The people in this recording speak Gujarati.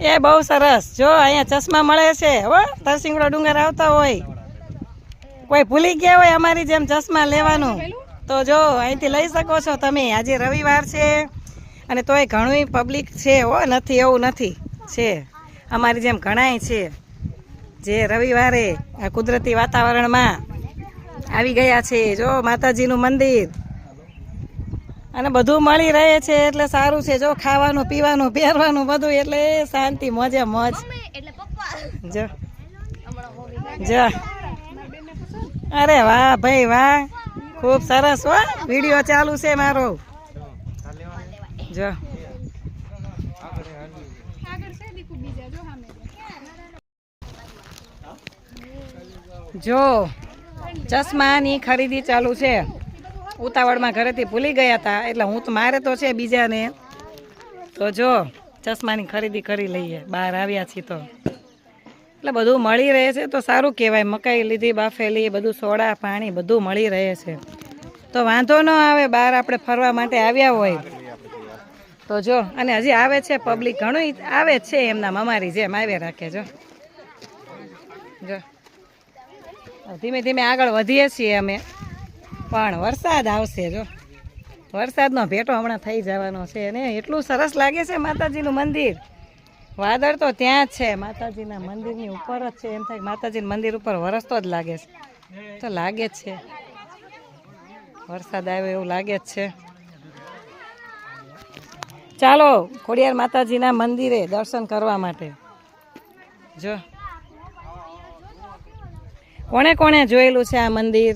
એ બહુ સરસ જો અહીંયા ચશ્મા મળે છે હો તરસિંગડો ડુંગર આવતા હોય કોઈ ભૂલી ગયા હોય અમારી જેમ ચશ્મા લેવાનું તો જો અહીંથી લઈ શકો છો તમે આજે રવિવાર છે અને તોય ઘણું પબ્લિક છે હો નથી એવું નથી છે અમારી જેમ ઘણાય છે જે રવિવારે આ કુદરતી વાતાવરણમાં આવી ગયા છે જો માતાજીનું મંદિર અને બધું મળી રહે છે એટલે સારું છે જો ખાવાનું પીવાનું પહેરવાનું બધું એટલે શાંતિ મોજે મોજ જો જો અરે વાહ ભાઈ વાહ ખૂબ સરસ હો વિડીયો ચાલુ છે મારો જો જો ચશ્માની ખરીદી ચાલુ છે ઉતાવળમાં ઘરેથી ભૂલી ગયા હતા એટલે હું તો મારે તો છે બીજાને તો જો ચશ્માની ખરીદી કરી લઈએ બહાર આવ્યા છીએ તો એટલે બધું મળી રહે છે તો સારું કહેવાય મકાઈ લીધી બાફેલી બધું સોડા પાણી બધું મળી રહે છે તો વાંધો ન આવે બહાર આપણે ફરવા માટે આવ્યા હોય તો જો અને હજી આવે છે પબ્લિક ઘણું આવે છે એમના અમારી જેમ આવે રાખે જો જો ધીમે ધીમે આગળ વધીએ છીએ અમે પણ વરસાદ આવશે જો વરસાદનો ભેટો હમણાં થઈ જવાનો છે ને એટલું સરસ લાગે છે માતાજીનું મંદિર વાદળ તો ત્યાં જ છે માતાજીના મંદિરની ઉપર જ છે એમ થાય માતાજીના મંદિર ઉપર વરસતો જ લાગે છે તો લાગે જ છે વરસાદ આવ્યો એવું લાગે જ છે ચાલો ખોડિયાર માતાજીના મંદિરે દર્શન કરવા માટે જો કોણે કોણે જોયેલું છે આ મંદિર